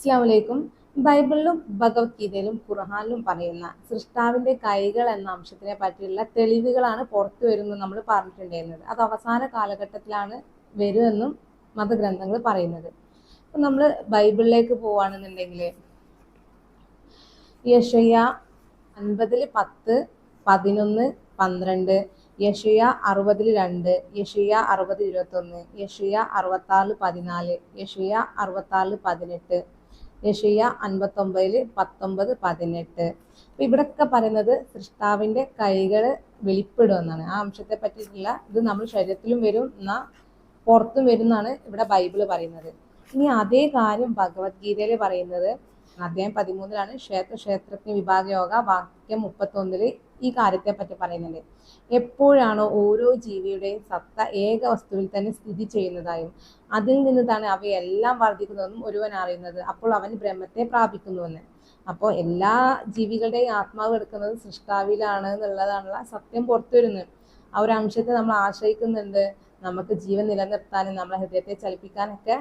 അസ്സലാമലൈക്കും. ബൈബിളിലും ഭഗവത്ഗീതയിലും ഖുർആനിലും പറയുന്ന സൃഷ്ടാവിന്റെ കൈകൾ എന്ന അംശത്തിനെ പറ്റിയുള്ള തെളിവുകളാണ് പുറത്തു വരുന്നത് നമ്മൾ പറഞ്ഞിട്ടുണ്ടായിരുന്നത്. അത് അവസാന കാലഘട്ടത്തിലാണ് വരുമെന്നും മതഗ്രന്ഥങ്ങൾ പറയുന്നത്. അപ്പം നമ്മൾ ബൈബിളിലേക്ക് പോവുകയാണെന്നുണ്ടെങ്കിൽ യെശയ്യാ 50:10, 11, 12, യെശയ്യാ 60:2, യെശയ്യാ 60:21, യെശയ്യാ 66:14, യെശയ്യാ 66:18, യെശയ്യാ 59:19, 18. അപ്പൊ ഇവിടൊക്കെ പറയുന്നത് സൃഷ്ടാവിന്റെ കൈകൾ വെളിപ്പെടുമെന്നാണ്. ആ അംശത്തെ പറ്റിയിട്ടുള്ള ഇത് നമ്മൾ ശരീരത്തിലും വരും എന്നാ പുറത്തും വരും എന്നാണ് ഇവിടെ ബൈബിള് പറയുന്നത്. ഇനി അതേ കാര്യം ഭഗവത്ഗീതയിൽ പറയുന്നത് അധ്യായം 13 ക്ഷേത്രജ്ഞ വിഭാഗ യോഗ വാക്യം 31 ഈ കാര്യത്തെ പറ്റി പറയുന്നുണ്ട്. എപ്പോഴാണോ ഓരോ ജീവിയുടെയും സത്ത ഏക വസ്തുവിൽ തന്നെ സ്ഥിതി ചെയ്യുന്നതായും അതിൽ നിന്നാണ് അവയെല്ലാം വർദ്ധിക്കുന്നതെന്നും ഒരുവൻ അറിയുന്നത്, അപ്പോൾ അവൻ ബ്രഹ്മത്തെ പ്രാപിക്കുന്നുവെന്ന്. അപ്പോൾ എല്ലാ ജീവികളുടെയും ആത്മാവ് എടുക്കുന്നത് സൃഷ്ടാവിലാണ് എന്നുള്ളതാണുള്ള സത്യം പുറത്തു വരുന്നത്. ആ ഒരു അംശത്തെ നമ്മൾ ആശ്രയിക്കുന്നുണ്ട്. നമുക്ക് ജീവൻ നിലനിർത്താനും നമ്മളെ ഹൃദയത്തെ ചലിപ്പിക്കാനൊക്കെ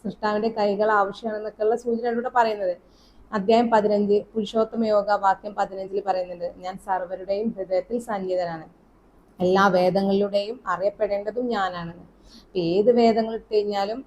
സൃഷ്ടാവിന്റെ കൈകൾ ആവശ്യമാണെന്നൊക്കെയുള്ള സൂചനയിലൂടെ പറയുന്നത്. അധ്യായം 15 പുരുഷോത്തമ യോഗ വാക്യം 15 പറയുന്നുണ്ട്, ഞാൻ സർവരുടെയും ഹൃദയത്തിൽ സന്നിഹിതനാണ്, എല്ലാ വേദങ്ങളിലൂടെയും അറിയപ്പെടേണ്ടതും ഞാനാണെന്ന്. ഏത് വേദങ്ങൾ ഇട്ട് കഴിഞ്ഞാലും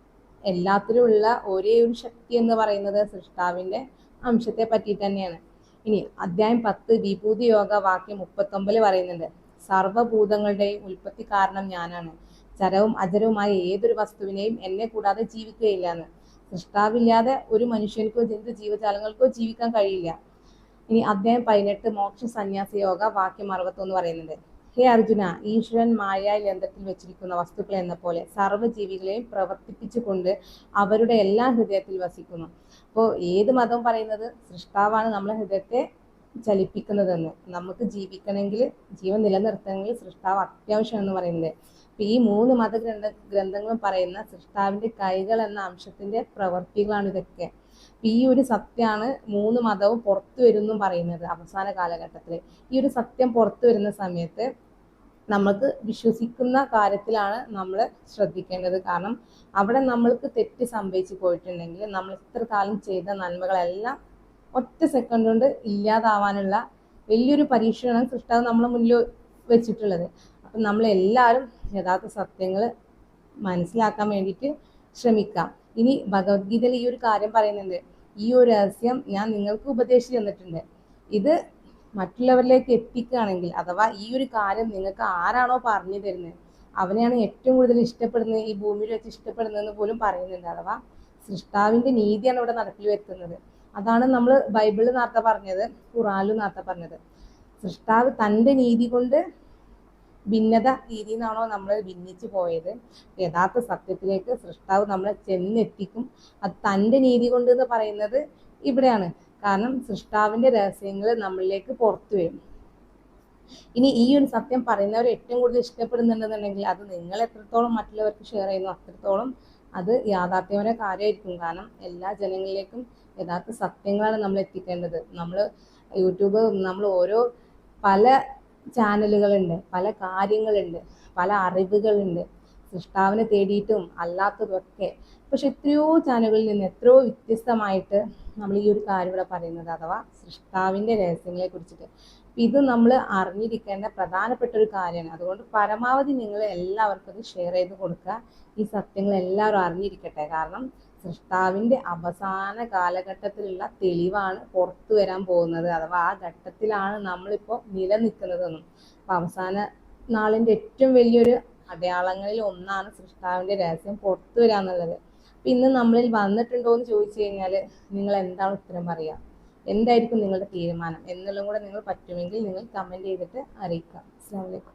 എല്ലാത്തിലും ഉള്ള ഒരേ ഒരു ശക്തി എന്ന് പറയുന്നത് സൃഷ്ടാവിന്റെ അംശത്തെ പറ്റിയിട്ട് തന്നെയാണ്. ഇനി അധ്യായം 10 വിഭൂതി യോഗ വാക്യം 39 പറയുന്നുണ്ട്, സർവഭൂതങ്ങളുടെയും ഉൽപ്പത്തി കാരണം ഞാനാണ്, ചരവും അചരവുമായ ഏതൊരു വസ്തുവിനെയും എന്നെ കൂടാതെ ജീവിക്കുകയില്ല എന്ന്. സൃഷ്ടാവില്ലാതെ ഒരു മനുഷ്യർക്കോ ജന്തു ജീവജാലങ്ങൾക്കോ ജീവിക്കാൻ കഴിയില്ല. ഇനി അധ്യായം 18 മോക്ഷ സന്യാസ യോഗ വാക്യം 61 പറയുന്നുണ്ട്, ഹേ അർജുന, ഈശ്വരൻ മായായ യന്ത്രത്തിൽ വെച്ചിരിക്കുന്ന വസ്തുക്കൾ എന്ന പോലെ സർവ്വജീവികളെയും പ്രവർത്തിപ്പിച്ചുകൊണ്ട് അവരുടെ എല്ലാ ഹൃദയത്തിൽ വസിക്കുന്നു. അപ്പോൾ ഏത് മതവും പറയുന്നത് സൃഷ്ടാവാണ് നമ്മളെ ഹൃദയത്തെ ചലിപ്പിക്കുന്നതെന്ന്. നമുക്ക് ജീവിക്കണമെങ്കിൽ, ജീവൻ നിലനിർത്തണമെങ്കിൽ സൃഷ്ടാവ് അത്യാവശ്യമെന്ന് പറയുന്നത്. അപ്പൊ ഈ 3 ഗ്രന്ഥങ്ങളും പറയുന്ന സൃഷ്ടാവിന്റെ കൈകൾ എന്ന അംശത്തിന്റെ പ്രവർത്തികളാണ് ഇതൊക്കെ. ഈ ഒരു സത്യമാണ് 3 മതവും പുറത്തു വരുന്നു പറയുന്നത് അവസാന കാലഘട്ടത്തിൽ. ഈ ഒരു സത്യം പുറത്തു വരുന്ന സമയത്ത് നമുക്ക് വിശ്വസിക്കുന്ന കാര്യത്തിലാണ് നമ്മൾ ശ്രദ്ധിക്കേണ്ടത്. കാരണം അവിടെ നമ്മൾക്ക് തെറ്റ് സംഭവിച്ചു പോയിട്ടുണ്ടെങ്കിൽ നമ്മൾ ഇത്ര കാലം ചെയ്ത നന്മകളെല്ലാം ഒറ്റ സെക്കൻഡ് കൊണ്ട് ഇല്ലാതാവാനുള്ള വലിയൊരു പരീക്ഷണമാണ് സൃഷ്ടാവ് നമ്മളെ മുന്നിൽ വെച്ചിട്ടുള്ളത്. അപ്പം നമ്മളെല്ലാവരും യഥാർത്ഥ സത്യങ്ങൾ മനസ്സിലാക്കാൻ വേണ്ടിയിട്ട് ശ്രമിക്കാം. ഇനി ഭഗവത്ഗീതയിൽ ഈ ഒരു കാര്യം പറയുന്നുണ്ട്, ഈ ഒരു രഹസ്യം ഞാൻ നിങ്ങൾക്ക് ഉപദേശിച്ചു തന്നിട്ടുണ്ട്. ഇത് മറ്റുള്ളവരിലേക്ക് എത്തിക്കുകയാണെങ്കിൽ, അഥവാ ഈ ഒരു കാര്യം നിങ്ങൾക്ക് ആരാണോ പറഞ്ഞു തരുന്നത് അവനെയാണ് ഏറ്റവും കൂടുതൽ ഇഷ്ടപ്പെടുന്നത്, ഈ ഭൂമിയിൽ വെച്ച് ഇഷ്ടപ്പെടുന്നതെന്ന് പോലും പറയുന്നുണ്ട്. അഥവാ സൃഷ്ടാവിന്റെ നീതിയാണ് ഇവിടെ നടപ്പിൽ വരുത്തുന്നത്. അതാണ് നമ്മൾ ബൈബിളിൽ നേരത്തെ പറഞ്ഞത്, ഖുറാനിലും നേരത്തെ പറഞ്ഞത്. സൃഷ്ടാവ് തൻ്റെ നീതി കൊണ്ട് ഭിന്നത രീതിയിൽ നിന്നാണോ നമ്മൾ ഭിന്നിച്ചു പോയത്, യഥാർത്ഥ സത്യത്തിലേക്ക് സൃഷ്ടാവ് നമ്മളെ ചെന്നെത്തിക്കും. അത് തൻ്റെ നീതി കൊണ്ട് എന്ന് പറയുന്നത് ഇവിടെയാണ്. കാരണം സൃഷ്ടാവിന്റെ രഹസ്യങ്ങൾ നമ്മളിലേക്ക് പുറത്തു വരും. ഇനി ഈ ഒരു സത്യം പറയുന്നവർ ഏറ്റവും കൂടുതൽ ഇഷ്ടപ്പെടുന്നുണ്ടെന്നുണ്ടെങ്കിൽ അത് നിങ്ങൾ എത്രത്തോളം മറ്റുള്ളവർക്ക് ഷെയർ ചെയ്യുന്നു അത്രത്തോളം അത് യാഥാർത്ഥ്യപരമായ കാര്യമായിരിക്കും. കാരണം എല്ലാ ജനങ്ങളിലേക്കും യഥാർത്ഥ സത്യങ്ങളാണ് നമ്മൾ എത്തിക്കേണ്ടത്. നമ്മൾ യൂട്യൂബ്, നമ്മൾ ഓരോ പല ചാനലുകളുണ്ട്, പല കാര്യങ്ങളുണ്ട്, പല അറിവുകളുണ്ട്, സൃഷ്ടാവിനെ തേടിയിട്ടും അല്ലാത്തതൊക്കെ. പക്ഷെ എത്രയോ ചാനലുകളിൽ നിന്ന് എത്രയോ വ്യത്യസ്തമായിട്ട് നമ്മൾ ഈ ഒരു കാര്യം ഇവിടെ പറയുന്നത്, അഥവാ സൃഷ്ടാവിന്റെ രഹസ്യങ്ങളെ കുറിച്ചിട്ട്. ഇത് നമ്മൾ അറിഞ്ഞിരിക്കേണ്ട പ്രധാനപ്പെട്ട ഒരു കാര്യമാണ്. അതുകൊണ്ട് പരമാവധി നിങ്ങൾ എല്ലാവർക്കും അത് ഷെയർ ചെയ്ത് കൊടുക്കുക. ഈ സത്യങ്ങൾ എല്ലാവരും അറിഞ്ഞിരിക്കട്ടെ. കാരണം സൃഷ്ടാവിന്റെ അവസാന കാലഘട്ടത്തിലുള്ള തെളിവാണ് പുറത്തു വരാൻ പോകുന്നത്. അഥവാ ആ ഘട്ടത്തിലാണ് നമ്മളിപ്പോൾ നിലനിൽക്കുന്നതെന്നും. അപ്പൊ അവസാന നാളിന്റെ ഏറ്റവും വലിയൊരു അടയാളങ്ങളിൽ ഒന്നാണ് സൃഷ്ടാവിന്റെ രഹസ്യം പുറത്തു വരാന്നുള്ളത്. അപ്പൊ ഇന്ന് നമ്മളിൽ വന്നിട്ടുണ്ടോ എന്ന് ചോദിച്ചു കഴിഞ്ഞാൽ നിങ്ങൾ എന്താണ് ഉത്തരം പറയുക? എന്തായിരിക്കും നിങ്ങളുടെ തീരുമാനം എന്നുള്ളതും കൂടെ നിങ്ങൾ പറ്റുമെങ്കിൽ നിങ്ങൾ കമന്റ് ചെയ്തിട്ട് അറിയിക്കുക. അസ്സലാമു അലൈക്കും.